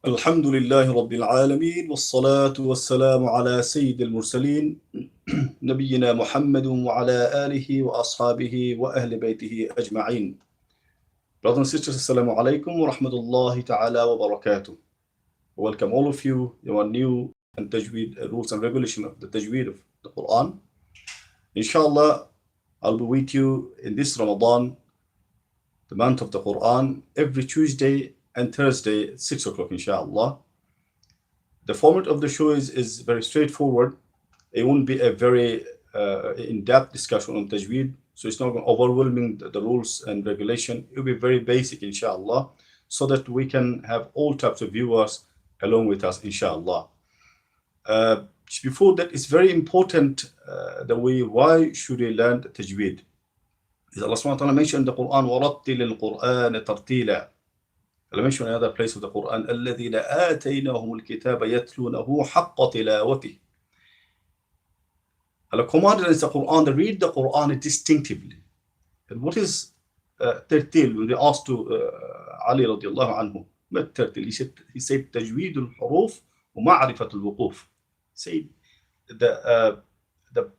الحمد لله رب العالمين والصلاة والسلام على سيد المرسلين نبينا محمد وعلى آله وأصحابه وأهل بيته أجمعين. Brothers and sisters, Assalamu alaikum wa rahmatullahi ta'ala wa barakatuh. Welcome all of you. You are new and Tajwid rules and regulation of the Tajwid of the Quran. Inshallah, I'll be with you in this Ramadan, the month of the Quran, every Tuesday and Thursday at 6 o'clock, inshallah. The format of the show is very straightforward. It won't be a very in-depth discussion on Tajweed, so it's not overwhelming the rules and regulation. It will be very basic, inshallah, so that we can have all types of viewers along with us, inshallah. Before that, it's very important that why should we learn Tajweed? Is Allah subhanahu wa ta'ala mentioned in the Quran, وَرَتِّلِ الْقُرْآنَ تَرْتِيلًا. Allah mentioned in another place of the Quran, الَّذِينَ آتَيْنَاهُمُ الْكِتَابَ يَتْلُونَهُ حَقَّ تِلَاوَتِهِ. Allah commanded us in the Quran to read the Quran distinctively. And what is tartil? When they asked to Ali radiallahu anhu, what tartil? He said تجويد الحروف ومعرفة الوقوف. Said the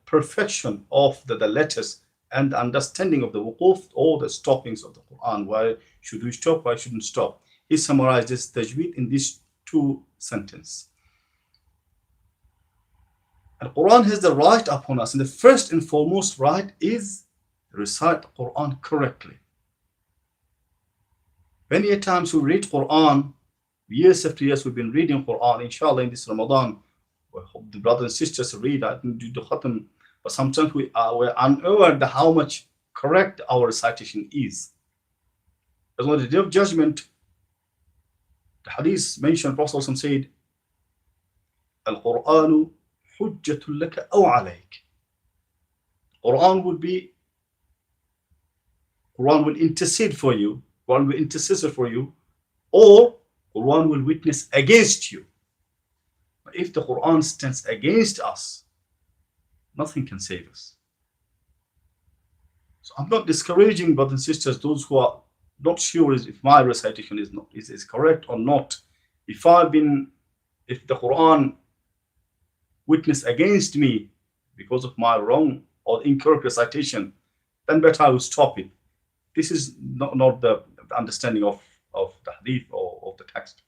perfection of the letters and the understanding of the wuquf, or the stoppings of the Quran. Why should we stop? Why shouldn't stop? He summarizes Tajweed in these two sentences. The Quran has the right upon us, and the first and foremost right is recite the Quran correctly. Many times we read Quran, years after years we've been reading Quran. Inshallah, in this Ramadan, we hope the brothers and sisters read. I didn't do the khatam, but sometimes we're unaware of how much correct our recitation is. As on the day of judgment, the hadith mentioned, Prophet said, Al-Qur'anu hujjatul laka aw alayk. Quran will intercede for you, Quran will intercessor for you, or Quran will witness against you. But if the Quran stands against us, nothing can save us. So I'm not discouraging brothers and sisters, those who are not sure if my recitation is correct or not. If the Quran witness against me because of my wrong or incorrect recitation, then better I will stop it. This is not the understanding of the hadith or of the text.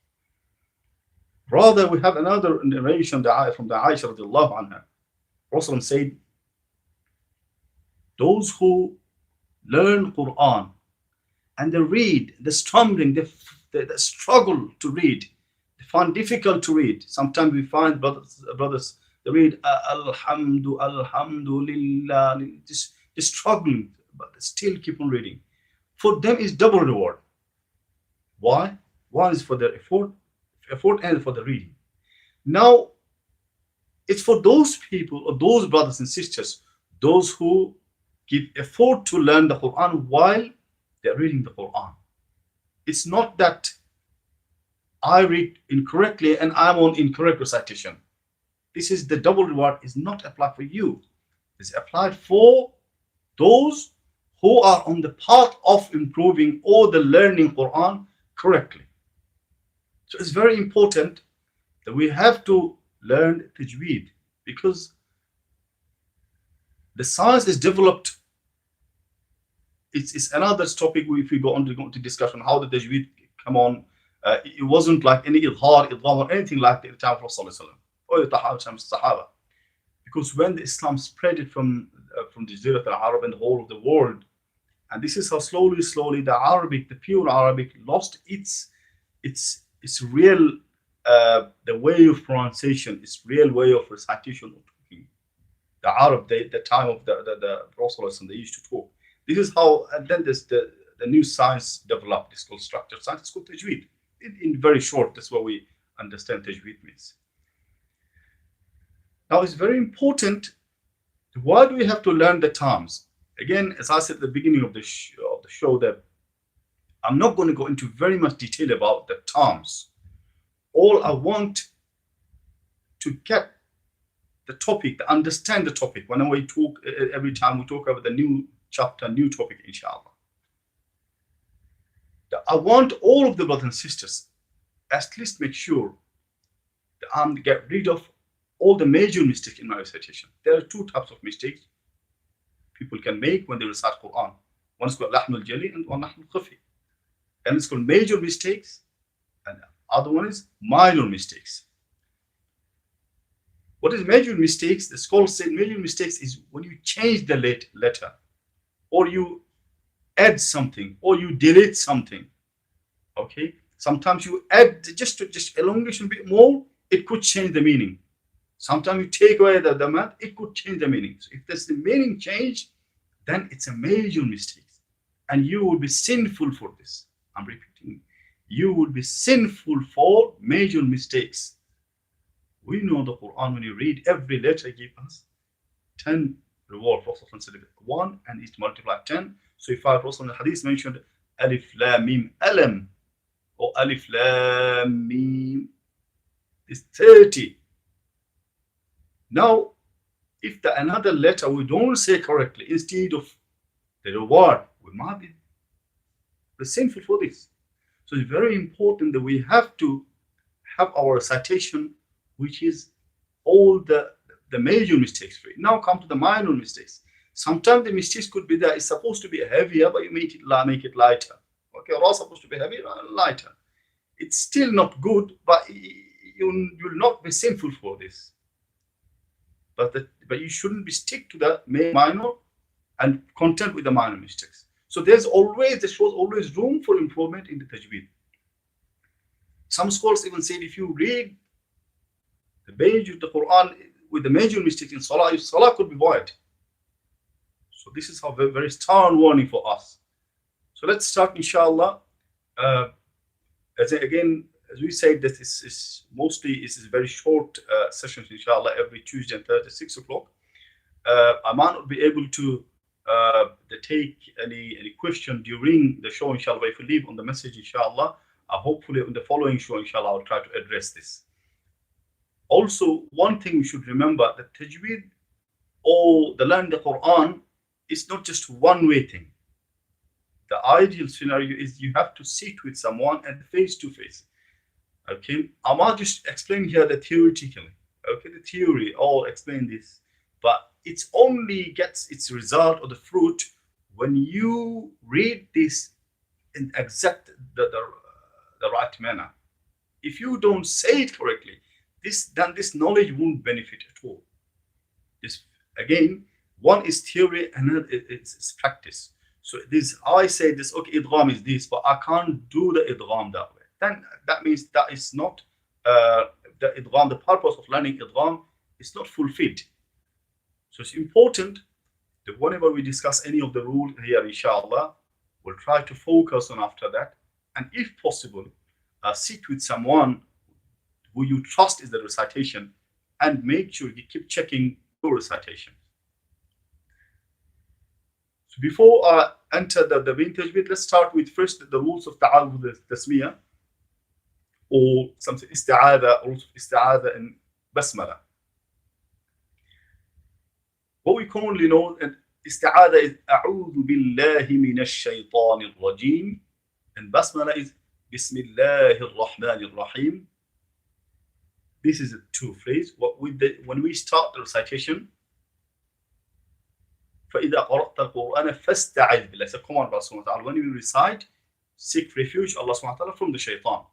Rather, we have another narration from the Aisha radiallahu anha. Prophet said, those who learn Quran and they read, the stumbling, the struggle to read, they find difficult to read. Sometimes we find brothers they read Alhamdulillah, just struggling, but they still keep on reading. For them is double reward. Why? One is for their effort and for the reading. Now, it's for those people or those brothers and sisters, those who give effort to learn the Quran while they're reading the Quran. It's not that I read incorrectly and I'm on incorrect recitation. This is the double reward is not applied for you. It's applied for those who are on the path of improving or the learning Quran correctly. So it's very important that we have to learn Tajweed, because the science is developed. It's another topic if we go on to discussion how the Tajweed come on. It wasn't like any idhar, idgham or anything like the time of Prophet or the time of Sahaba. Because when the Islam spread it from the Jazirah al-Arab and the whole of the world, and this is how slowly the Arabic, the pure Arabic, lost its real the way of pronunciation, its real way of recitation or talking. The Arab, the time of the Prophet, they used to talk. This is how, and then there's the new science developed. It's called structured science. It's called Tajweed. In very short, that's what we understand Tajweed means. Now, it's very important. Why do we have to learn the terms? Again, as I said at the beginning of the show, that I'm not going to go into very much detail about the terms. All I want to get the topic, to understand the topic. When we talk, every time we talk about the new chapter, new topic, inshallah. I want all of the brothers and sisters at least make sure that I'm get rid of all the major mistakes in my recitation. There are two types of mistakes people can make when they recite Quran. One is called Lahm al-Jali and one Lahm al-Khafi. And it's called major mistakes, and the other one is minor mistakes. What is major mistakes? The scholars say major mistakes is when you change the letter, or you add something, or you delete something. Okay, sometimes you add just elongation a bit more, it could change the meaning. Sometimes you take away the math, it could change the meaning. So if there's the meaning change, then it's a major mistake, and you will be sinful for this. I'm repeating, you will be sinful for major mistakes. We know the Quran, when you read every letter, give us 10 reward. Prophet said 1 and it multiplied 10. So if I Prophet in the hadith mentioned Alif Lam Mim Alam, or Alif Lam Mim is 30. Now, if another letter we don't say correctly, instead of the reward, we might be sinful for this. So it's very important that we have to have our recitation, which is all the major mistakes free. Now come to the minor mistakes. Sometimes the mistakes could be that it's supposed to be heavier, but you make it lighter. Okay, or supposed to be heavier, lighter. It's still not good, but you'll not be sinful for this. But you shouldn't be stick to the minor and content with the minor mistakes. So there shows always room for improvement in the tajweed. Some scholars even said if you read the Quran with the major mistakes in Salah, your Salah could be void. So this is a very, very stern warning for us. So let's start, inshallah. As we said, that this is mostly very short sessions, inshallah, every Tuesday and Thursday, 6 o'clock. I might not be able to take any question during the show, inshallah. If you leave on the message, inshallah, hopefully on the following show, inshallah, I'll try to address this. Also, one thing we should remember, that tajweed or the learning the Quran is not just one-way thing. The ideal scenario is you have to sit with someone and face to face. Okay, I might just explain here the theoretically. Okay, the theory, I'll explain this, but it only gets its result or the fruit when you read this in exact the right manner. If you don't say it correctly, then this knowledge won't benefit at all. This again, one is theory and another is practice. So I say this, okay, idgham is this, but I can't do the idgham that way. Then that means that is not the idgham. The purpose of learning idgham is not fulfilled. So it's important that whenever we discuss any of the rules here, inshallah, we'll try to focus on after that, and if possible, sit with someone who you trust is the recitation, and make sure you keep checking your recitation. So before I enter the main tajweed, let's start with first the rules of ta'awud tasmiyah, or something isti'adha, rules of isti'adha and basmala. What we commonly know and isti'adha is a'udhu billahi minash shaytanir rajim, and basmala is bismillahir rahmanir rahim. This is a two phrase. When we start the recitation, فَإِذَا قَرَأْتَ الْقُرْآنَ فَاسْتَعِذْ بِاللَّهِ. It's a command by Allah subhanahu wa ta'ala. When we recite, seek refuge Allah subhanahu wa ta'ala from the shaitan.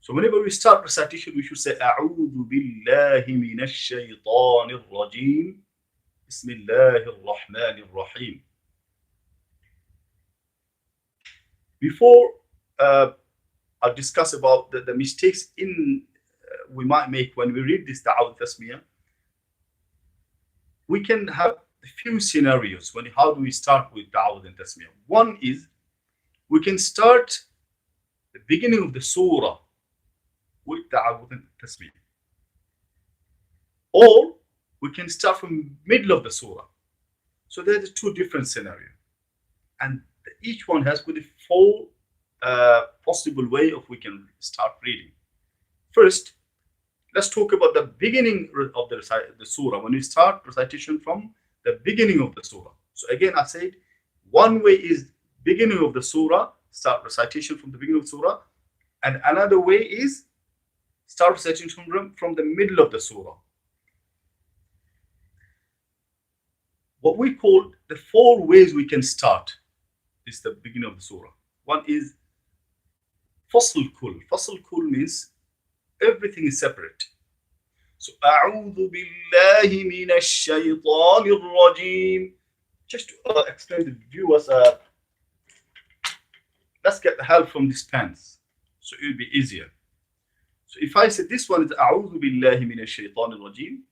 So whenever we start recitation, we should say أعوذ بالله من الشيطان الرجيم بسم الله الرحمن الرحيم. Before I discuss about the mistakes we might make when we read this ta'awud tasmiyah, we can have a few scenarios how do we start with ta'awud and tasmiyah. One is we can start the beginning of the surah with ta'awud and tasmiyah, or we can start from middle of the surah. So there's two different scenarios, and each one has with a full possible way of we can start reading. First, let's talk about the beginning of the surah. When we start recitation from the beginning of the surah. So again, I said one way is beginning of the surah, start recitation from the beginning of the surah. And another way is start reciting from the middle of the surah. What we call the 4 ways we can start is the beginning of the surah. One is fasl kul. Fasl kul means everything is separate. So أعوذ بالله من الشيطان الرجيم. Just to explain to the viewers, let's get the help from these pens, so it will be easier. So if I say this one is أعوذ بالله من الشيطان الرجيم,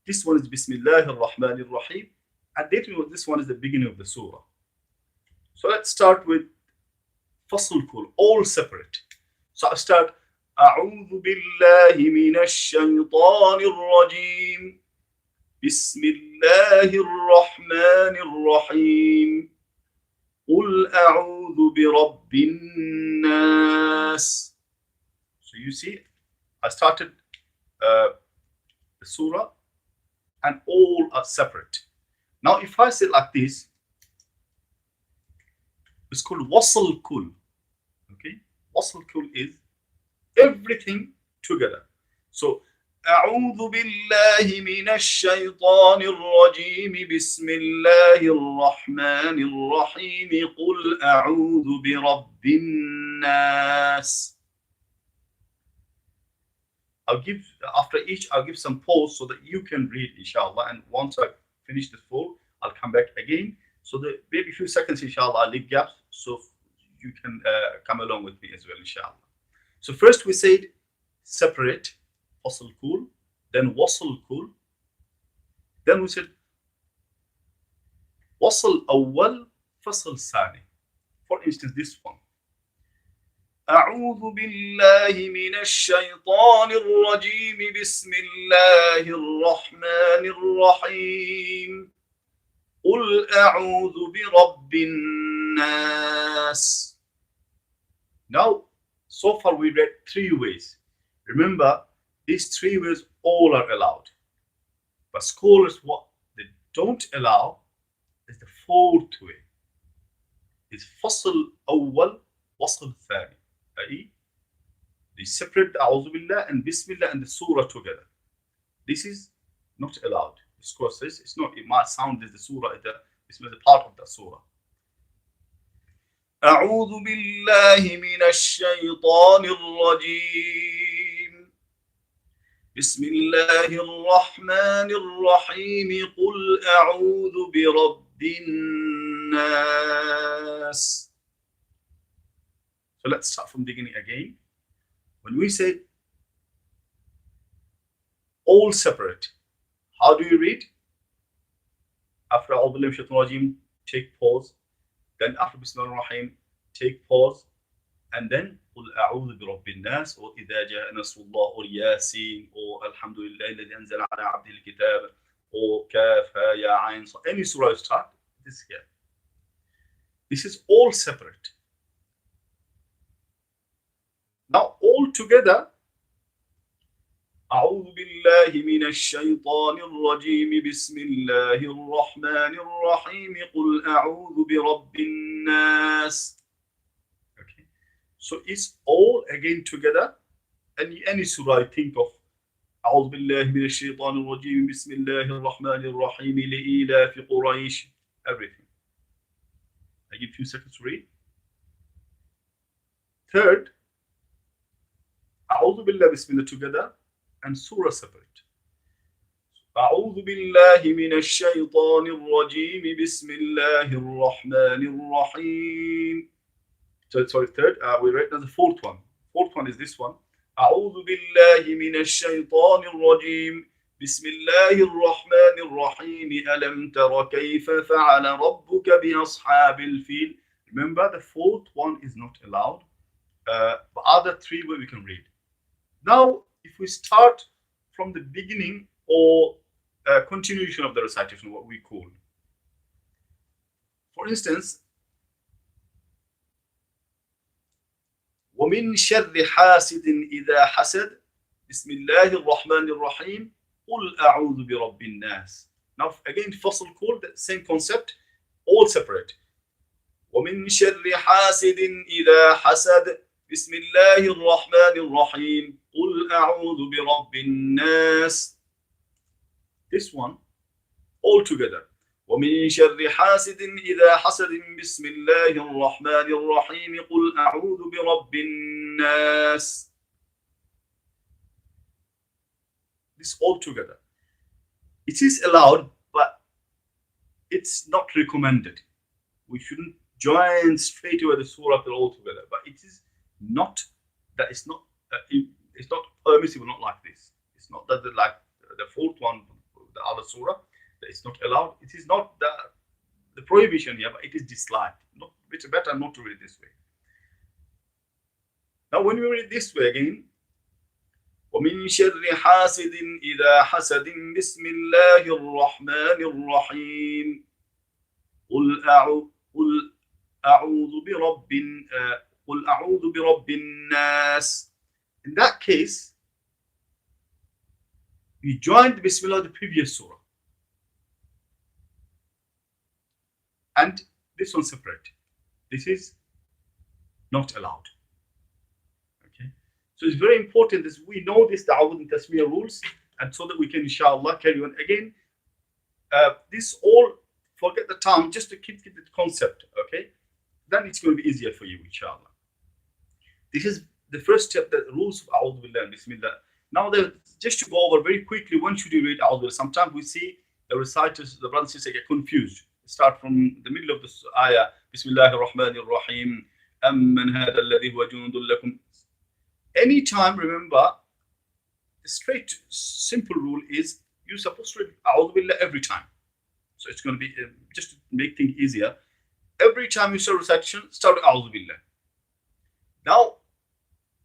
this one is بسم الله الرحمن الرحيم, and this one is the beginning of the surah. So let's start with fasl kul, all separate. So I start أعوذ بالله من الشيطان الرجيم بسم الله الرحمن الرحيم قل أعوذ برب الناس. So you see, I started the surah and all are separate. Now if I say like this, it's called wasl kul. Okay, wasl kul is everything together. So أعوذ بالله من الشيطان الرجيم بسم الله الرحمن الرحيم قل أعوذ برب الناس. After each I'll give some pause so that you can read, inshallah, and once I finish the full I'll come back again, so that maybe a few seconds, inshallah, I'll leave gaps so you can come along with me as well, inshallah. So first we said separate, fasl kul, then wasl kul, then we said wasl awwal, fasl sani. For instance, this one. أعوذ بالله من الشيطان الرجيم بسم الله الرحمن الرحيم قل أعوذ برب الناس. Now, so far we read 3 ways. Remember, these 3 ways all are allowed. But scholars, what they don't allow is the 4th way. It's fasl awwal, wasl thani. They separate the A'udhu Billah and Bismillah and the surah together. This is not allowed. The scholar says it's not. It might sound as the surah, it's a part of the surah. أعوذ بالله من الشيطان الرجيم بسم الله الرحمن الرحيم قل أعوذ برب الناس. So let's start from the beginning again. When we say all separate, how do you read? After أعوذ بالله من الشيطان الرجيم, take pause. Then after Bismillah ar-Rahim, take pause. And then قل أعوذ برب الناس, or إذا جاء نصر الله, or ياسين, or الحمد لله الذي أنزل على عبده الكتاب, or كاف ها يا عين. So any surah you start, this here. This is all separate. Now all together, أعوذ بالله من الشيطان الرجيم بسم الله الرحمن الرحيم قل أعوذ برب الناس. Okay, so it's all again together. Any surah I think of, أعوذ بالله من الشيطان الرجيم بسم الله الرحمن الرحيم لإيلاف قريش, everything. I give few seconds to read. Third, أعوذ بالله بسم الله together and surah separate. أعوذ بالله من الشيطان الرجيم بسم الله الرحمن الرحيم. Sorry, third, we read now the 4th one. 4th one is this one. أعوذ بالله من الشيطان الرجيم بسم الله الرحمن الرحيم ألم تر كيف فعل ربك بأصحاب الفيل. Remember, the 4th one is not allowed. But other 3 where we can read. Now, if we start from the beginning or continuation of the recitation, what we call. For instance, وَمِن شَرِّ حَاسِدٍ إِذَا حَسَدَ بسم الله الرحمن الرحيم قُلْ أَعُوذُ بِرَبِّ النَّاسِ. Now again, fasl kul, the same concept, all separate. وَمِن شَرِّ حَاسِدٍ إِذَا حَسَدَ بسم الله الرحمن الرحيم قل أعوذ برب الناس. This one all together. ومن شر حاسد إذا حسد بسم الله الرحمن الرحيم قل أعوذ برب الناس. This all together. It is allowed, but it's not recommended. We shouldn't join straight away the surah all together. But it is not that it's not permissible. Not like this. It's not that like the fourth one, the other surah, that it's not allowed. It is not the prohibition here, but it is disliked. It's better not to read this way. Now, when we read this way again. ومن شر حاسد إذا حسد بسم الله الرحمن الرحيم قل أعوذ برب الناس. In that case, we joined Bismillah the previous surah, and this one separate. This is not allowed. So it's very important that we know this Ta'awud and Tasmiyah rules, and so that we can, inshallah, carry on. Again, this all, forget the tongue, just to keep the concept, okay? Then it's going to be easier for you, inshallah. This is the first step, the rules of A'udhu Billah and Bismillah. Now, just to go over very quickly, when should you read A'udhu Billah? Sometimes we see the reciters, the brothers and sisters get confused. Start from the middle of the ayah, Bismillahir Rahmanir Rahim, Amman hadha alladhi huwa jundun lakum. Anytime, remember, the straight, simple rule is you're supposed to read A'udhu Billah every time. So it's going to be, just to make things easier, every time you start recitation, start with A'udhu Billah. Now,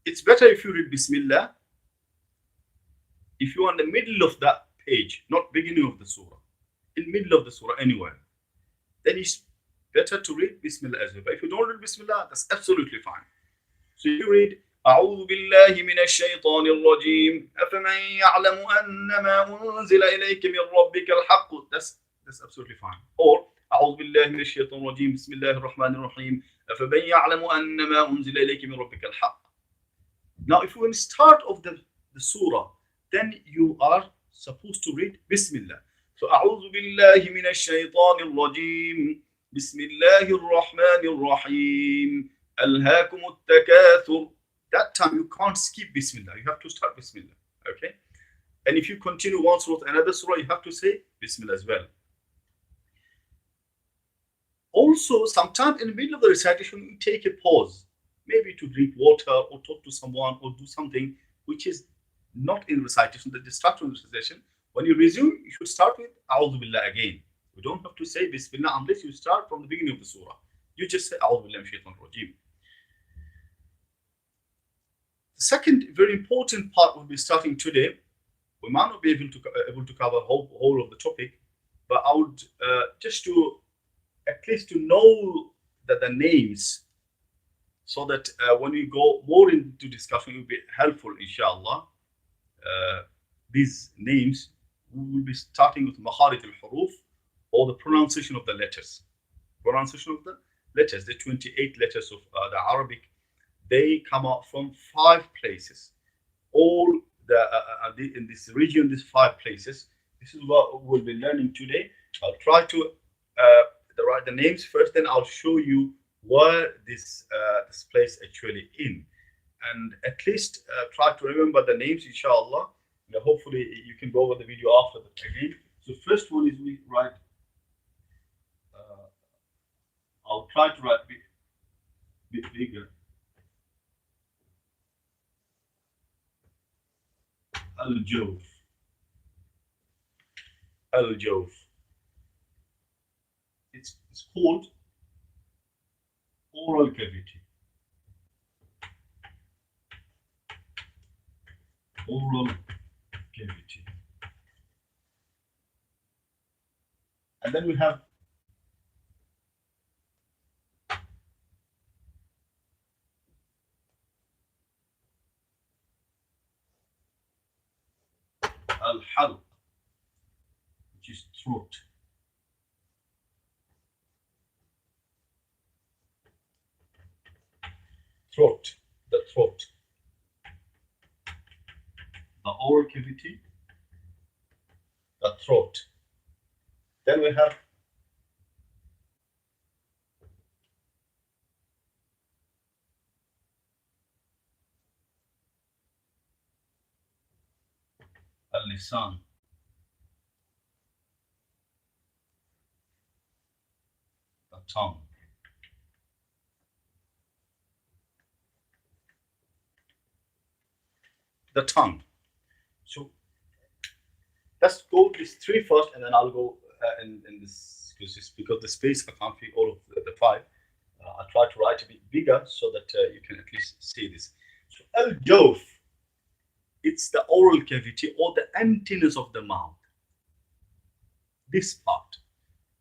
it's better if you read Bismillah, if you're in the middle of that page, not beginning of the surah, in middle of the surah anywhere, then it's better to read Bismillah as well. But if you don't read Bismillah, that's absolutely fine. So you read أعوذ بالله من الشيطان الرجيم أفمن يعلم أنما أنزل إليك من ربك الحق. That's absolutely fine. Or أعوذ بالله من الشيطان الرجيم بسم الله الرحمن الرحيم أفمن يعلم أنما أنزل إليك من ربك الحق. Now, if you want to start of the surah, then you are supposed to read Bismillah. So أعوذ بالله من الشيطان الرجيم بسم الله الرحمن الرحيم ألهاكم التكاثر. That time you can't skip Bismillah. You have to start Bismillah. Okay? And if you continue one surah, another surah, you have to say Bismillah as well. Also, sometimes in the middle of the recitation, you take a pause, maybe to drink water or talk to someone or do something which is not in recitation, the distraction recitation. When you resume, you should start with A'udhu Billah again. You don't have to say Bismillah unless you start from the beginning of the surah. You just say A'udhu Billah minash shaitanir rajim. The second very important part we'll be starting today. We might not be able to cover whole of the topic, but I would just to at least to know that the names, so that when we go more into discussion, it will be helpful, inshallah. These names, we will be starting with Makharij al-Huruf, or the pronunciation of the letters. Pronunciation of the letters, the 28 letters of the Arabic. They come out from 5 places. All in this region, these 5 places. This is what we'll be learning today. I'll try to write the names first, then I'll show you where this place actually in, and at least try to remember the names, inshallah. Hopefully you can go over the video after that again. So first one is we write. I'll try to write bit bigger. Al-Jawf. Al-Jawf. It's called oral cavity. Oral cavity. And then we have Al-Halq, which is throat. Throat. the throat, the oral cavity, the throat. Then we have al-lisan, the tongue. The tongue. So let's go these three first, and then I'll go in this because the space I can't fit all of the five. I'll try to write a bit bigger so that you can at least see this. So al-jawf, it's the oral cavity or the emptiness of the mouth. This part,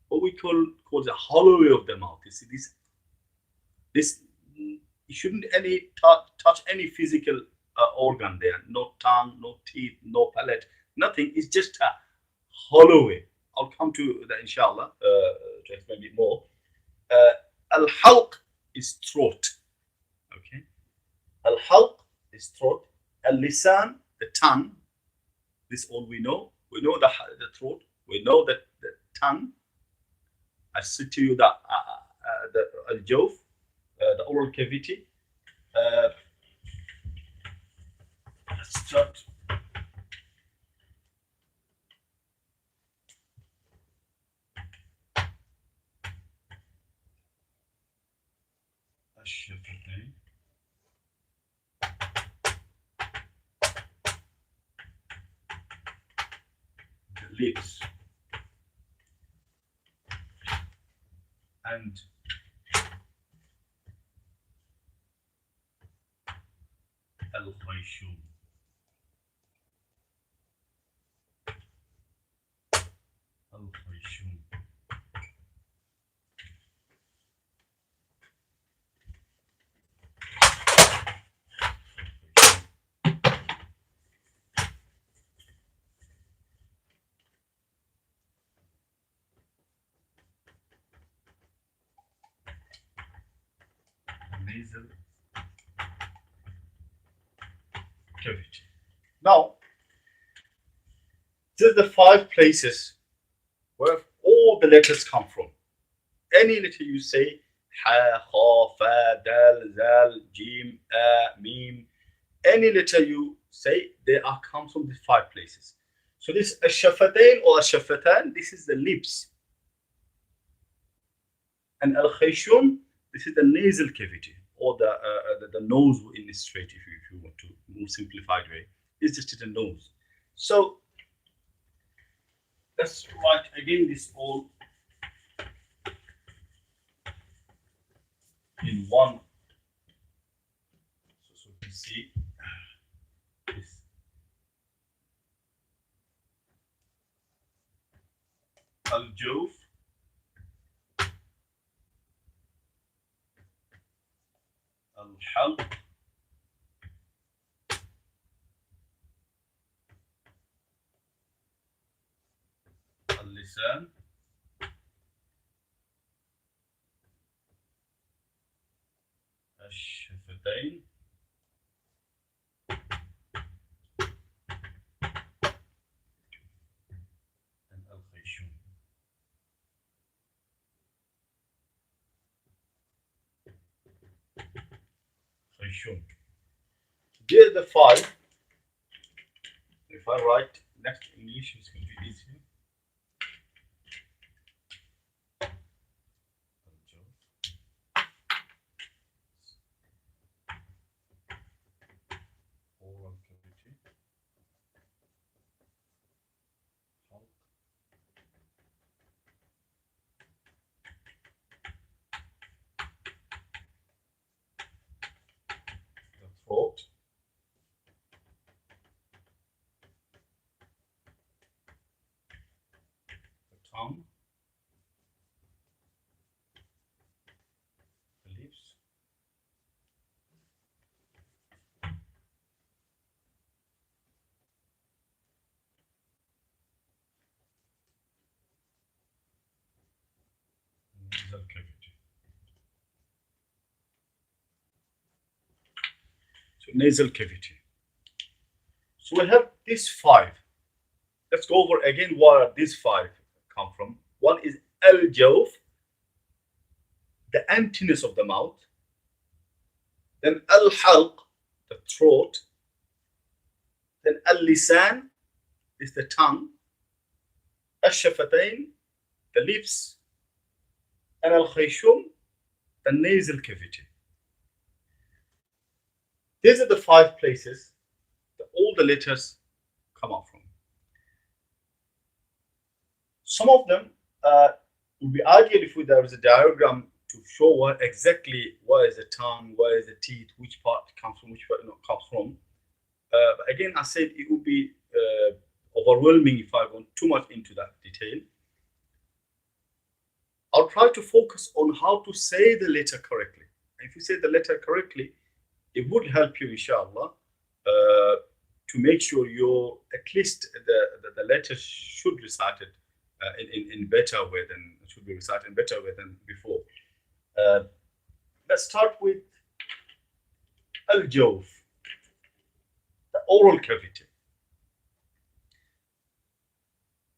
what we call the holloway of the mouth. You see this you shouldn't touch any physical organ there. No tongue, no teeth, no palate, nothing. It's just a holloway. I'll come to that inshallah to explain a bit more. Al-halq is throat. Okay. Al-halq is throat. Al-lisan, the tongue. This all we know. We know the throat. We know that the tongue. I said to you that the al-jawf, the oral cavity. Let's start. الشفتين، the lips, and al-khayshum. Al-khayshum. Nasal cavity. Now, these are the five places where all the letters come from. Any letter you say, ha, kha, fa, dal, zal, jim, a, mim, any letter you say, they are come from these five places. So this ash-shafatain or ash-shafatan, this is the lips. And al-khayshum, this is the nasal cavity or the nose in straight, if you want to more simplified way. It's just the nose. So let's write again this all in one. So you can see this. Al-jawf, al-halq, al-lisan, الشفتين, and al-khayshum. Khayshum. These are the five. If I write next English, it's going to be easier. Oral cavity, halq, the throat, the tongue, the lips, nasal cavity. to nasal cavity. So we have these five. Let's go over again where these five come from. One is al-jawf, the emptiness of the mouth. Then al-halq, the throat. Then al-lisan is the tongue. Al-shafatayn, the lips. And al-khayshum, the nasal cavity. These are the five places that all the letters come out from. Some of them would be ideal if there was a diagram to show what exactly where is the tongue, where is the teeth, which part comes from, which part comes from. But again, I said it would be overwhelming if I went too much into that detail. I'll try to focus on how to say the letter correctly. If you say the letter correctly, it would help you, inshallah, to make sure you're at least the letter should recite it in better way than should be recited in better way than before. Let's start with al-jawf, the oral cavity.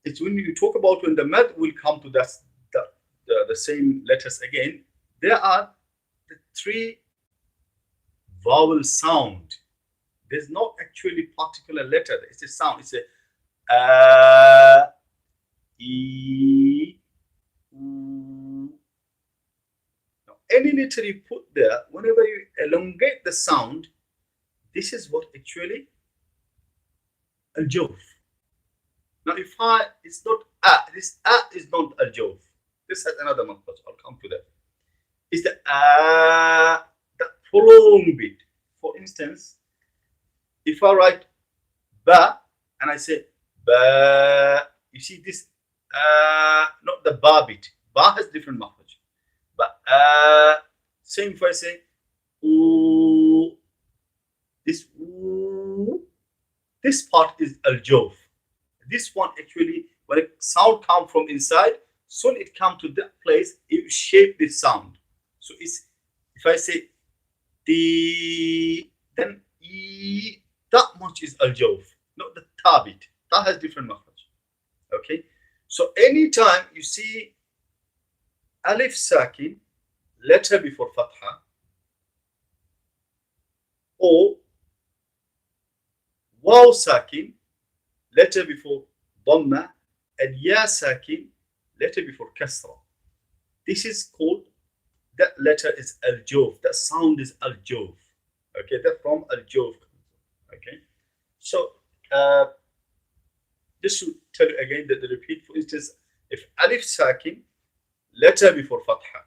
It's when you talk about when the mad will come to the same letters again. There are the three vowel sound. There's not actually particular letter. It's a sound. It's a e, u. Now, any letter you put there, whenever you elongate the sound, this is what actually al-jawf. Now, if it's not this is not al-jawf. This has another makhraj. I'll come to that. It's the prolonged bit. For instance, if I write ba and I say ba, you see this not the ba bit. Ba has different makhraj. But same if I say ooh, this ooh, this part is al-jawf. This one actually, when a sound comes from inside, soon it comes to that place, it will shape this sound. So it's if I say the, then e, that much is al-jawf, not the ta bit. Ta has different makhraj. Okay, so anytime you see alif sakin, letter before fatha, or waw sakin, letter before dhamma, and ya sakin, letter before kasra. This is called, that letter is al-jawf. That sound is al-jawf. Okay, that's from al-jawf. Okay, so just to tell you again that the repeat, for instance, if alif sakin, letter before fatha,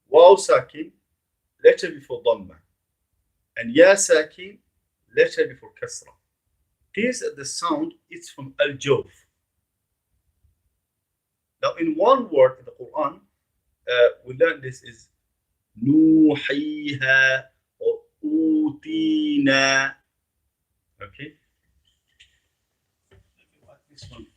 waw sakin, letter before dhamma, and ya sakin, letter before kasra. This the sound is from al-jawf. Now, in one word in the Quran, we learn this is nuhiha or utina. Okay. Let me write this one.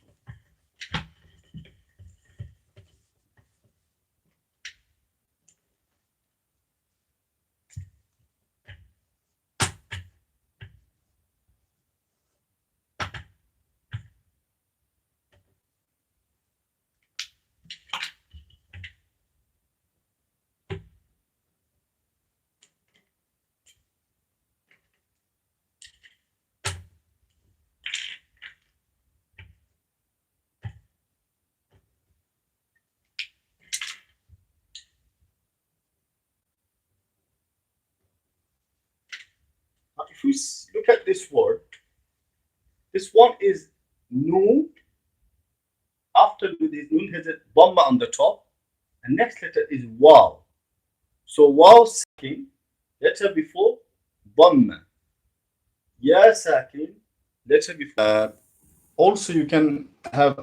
Now, if we look at this word, this one is noon. After this noon has a dhamma on the top, and next letter is waw. So waw sakin, letter before dhamma. Ya sakin, letter before. Also, you can have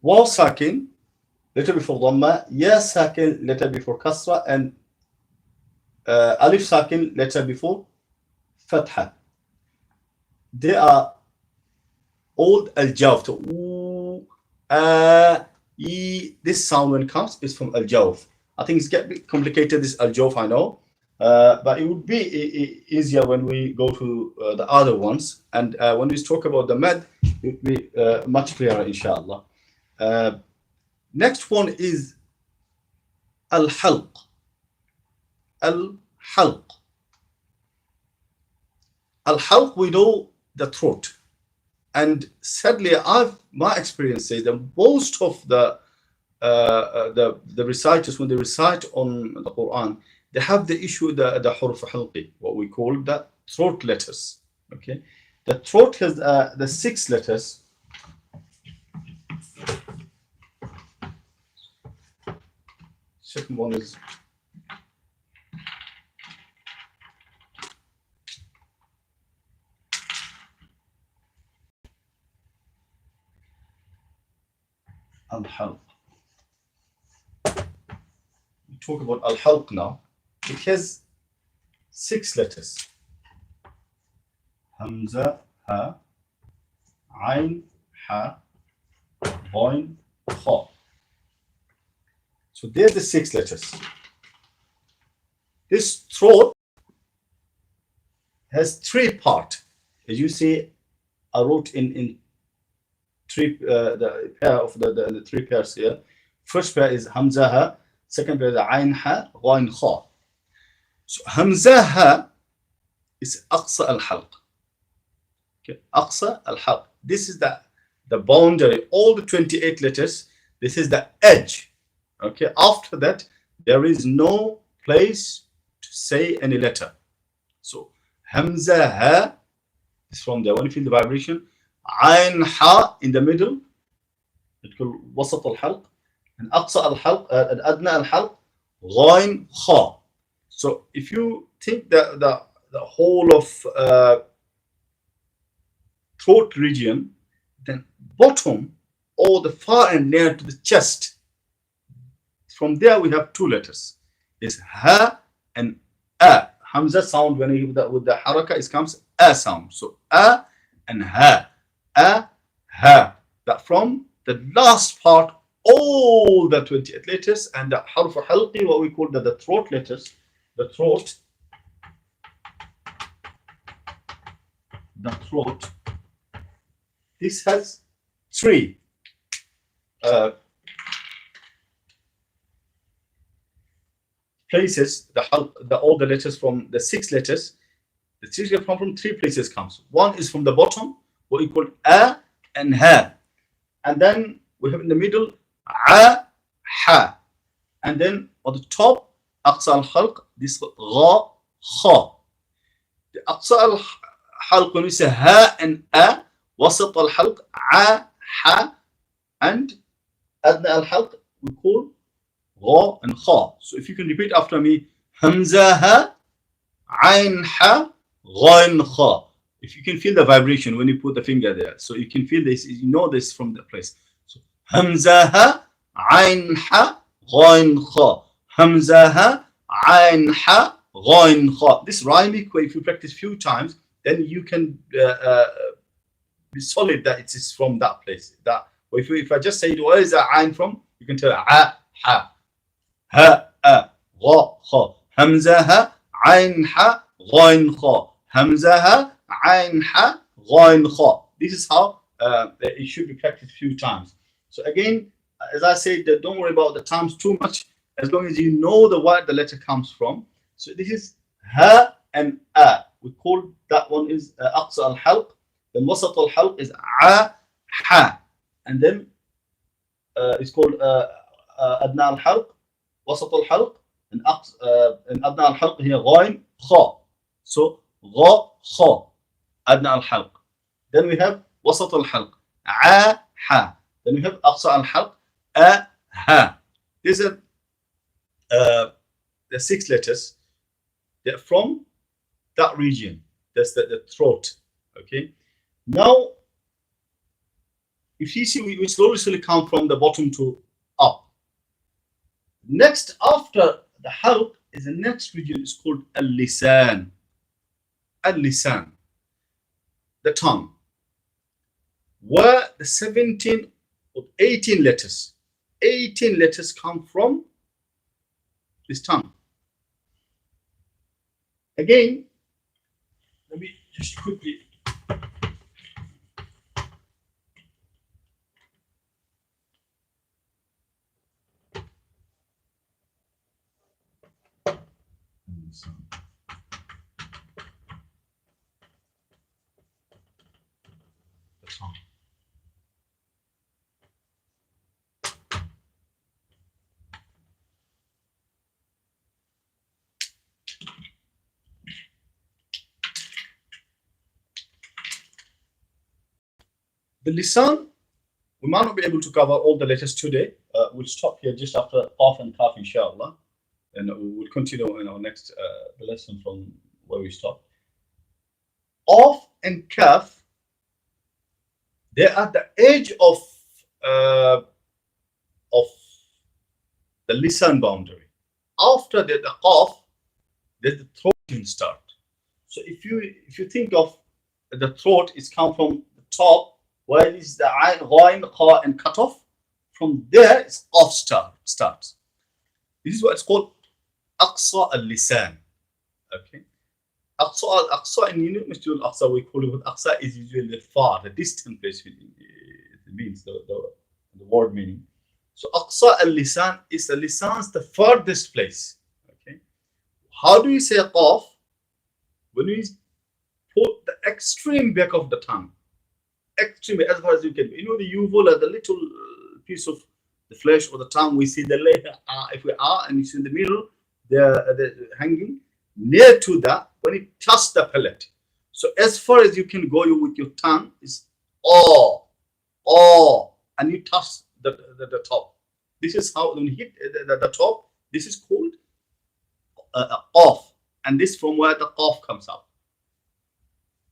Waw sakin, letter before dhamma, ya sakin, letter before kasra, and alif sakin, letter before fatha. They are all al-jawf. This sound when it comes is from al-jawf. I think it's getting a bit complicated, this al-jawf, I know. But it would be easier when we go to the other ones. And when we talk about the mad, it would be much clearer, inshallah. Next one is al-halq. Al-halq. Al-halq, we know the throat. And sadly, my experience says that most of the reciters, when they recite on the Quran, they have the issue the huruf halqi, what we call the throat letters. Okay, the throat has the 6 letters. Second one is al-halq. We talk about al-halq now. It has 6 letters. Hamza, ha, ayn, ha, ghain, kha. So they're the 6 letters. This throat has 3 parts. As you see, I wrote in 3 the pair of the 3 pairs here. First pair is hamza ha, second pair is ayn ha, ghain kha. So hamza ha is aqsa al-halq. Okay, aqsa al-halq. This is the boundary, all the 28 letters. This is the edge. Okay, after that there is no place to say any letter. So hamza ha is from there. When you feel the vibration, ayn ha in the middle, it called wasat al-halq, and aqsa al-halq, adna al-halq, ghain kha. So if you think that the whole of throat region, then bottom or the far end near to the chest, from there we have 2 letters. It's ha and a. Hamza sound, when you with the haraka, it comes a sound. So a and ha. A, ha. That from the last part, all the 28 letters, and the harf halqi, what we call the throat letters, the throat, this has 3 places. All the letters from the 6 letters, the 6 letters from 3 places comes. One is from the bottom, what we call a and ha, and then we have in the middle a, ha, and then on the top aqsa al-halq, this gha, kha. The aqsa al-halq, when we say ha and a, wasat al-halq, a, ha, and adna al-halq, we call gha and kha. So if you can repeat after me, hamza ha, ayn ha, ghain kha. If you can feel the vibration when you put the finger there, so you can feel this, you know this from the place. So hamza ha, ayn ha, ghain kha. Hamza ha, ayn ha, ghain kha. This rhyming, if you practice few times, then you can be solid that it is from that place. That if I just say where is the ayn from, you can tell a, ha, ha, a, gha, kha. Hamza ha, ayn ha, ghain kha. Hamza ha, ayn ha, ghain kha. This is how it should be practiced a few times. So again, as I said, don't worry about the times too much, as long as you know where the letter comes from. So this is ha and a. We call that one is aqsa al-halq. Then wasat al-halq is a, ha, and then it's called adna al-halq, wasat al-halq, and adna al-halq here ghain kha. So gha, kha, adna al-halq. Then we have wasat al-halq, a, ha. Then we have aqsa al-halq, a, ha. These are the 6 letters. They're from that region. That's the throat. Okay. Now If you see, we slowly count from the bottom to up. Next, after the harf, is the next region is called al-lisan. Al-lisan, the tongue, where the 17 or 18 letters, 18 letters come from this tongue. Again, let me just quickly. The lisan, we might not be able to cover all the letters today. We'll stop here just after qaf and kaf, inshallah. And we will continue in our next lesson from where we stopped. Qaf and kaf, they are at the edge of the lisan boundary. After the qaf, there's the throat can start. So if you think of the throat, it's come from the top, where is the ayn, ghain, kha, and cut off. From there, it's qaf starts. This is what it's called aqsa al-lisan. Okay. Aqsa in Masjid al-Aqsa, we call it Aqsa, is usually the far, the distant place. It means the word meaning. So Aqsa al-lisan is the lisan's the furthest place. Okay. How do you say qaf? When we put the extreme back of the tongue, extreme as far as you can. You know the uvula, the little piece of the flesh or the tongue. We see the layer. If we are, and you see in the middle, the hanging near to that. When it touches the palate, so as far as you can go with your tongue is and you touch the top. This is how when you hit the top. This is called qaf, and this from where the qaf comes up.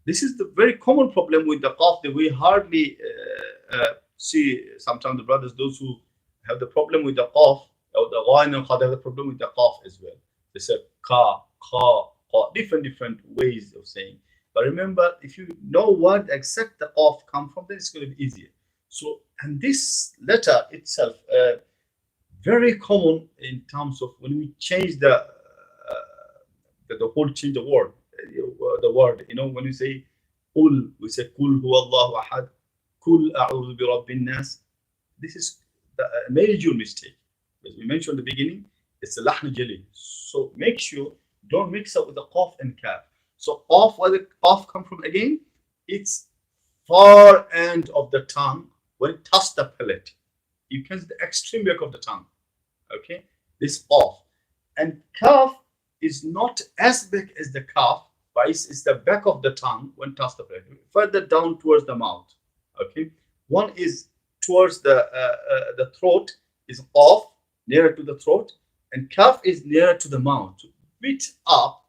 This is the very common problem with the qaf that we hardly see. Sometimes the brothers, those who have the problem with the qaf or the ghain and kha, they have the problem with the qaf as well. They say ka, kha, different ways of saying. But remember, if you know what exact the qaf come from, then it's going to be easier. So, and this letter itself, very common in terms of when we change the whole change the word. The word, you know, when we say kul, we say kul huwa Allahu ahad, kul a'udhu bi rabbin nas. This is the major mistake. As we mentioned at the beginning, it's a lahn jali. So make sure don't mix up with the qaf and kaf. So qaf, where the qaf come from again, it's far end of the tongue when it touches the palate. You can see the extreme back of the tongue. Okay, this qaf. And kaf is not as big as the kaf, but it's the back of the tongue when touched the palate, further down towards the mouth. Okay, one is towards the throat is qaf, nearer to the throat, and kaf is nearer to the mouth. Bit up,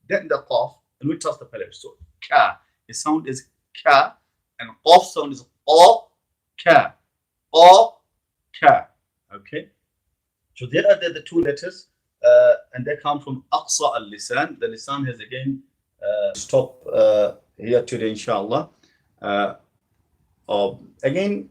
then the qaf, and we touch the palate. So ka, the sound is ka, and qaf sound is qa, ka, qa, ka. Okay, so there are the two letters, and they come from aqsa al-lisan. The lisan has again stop here today, inshallah. Again,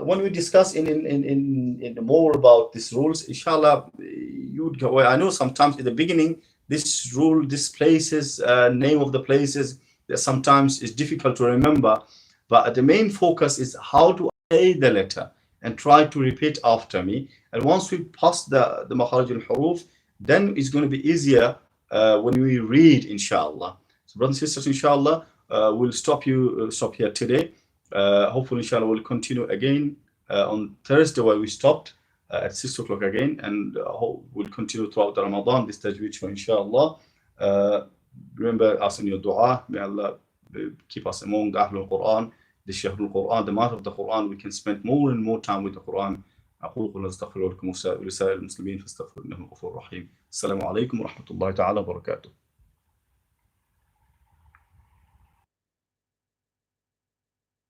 when we discuss in more about these rules, inshallah, you'd go. Well, I know sometimes in the beginning, this rule, this places, name of the places, that sometimes is difficult to remember. But the main focus is how to say the letter and try to repeat after me. And once we pass the makharij al-huruf, then it's going to be easier when we read, inshallah. So, brothers and sisters, inshallah, we'll stop here today. Hopefully, inshallah, we'll continue again on Thursday where we stopped at 6 o'clock again, and we'll continue throughout the Ramadan, this Tajwid show, inshallah. Remember us in your dua. May Allah keep us among the Ahlul Quran, the Shahrul Quran, the month of the Quran. We can spend more and more time with the Quran. أقول قل أستغفر لكم ولسائر المسلمين فاستغفروا إنه غفور رحيم. السلام عليكم ورحمة الله تعالى وبركاته.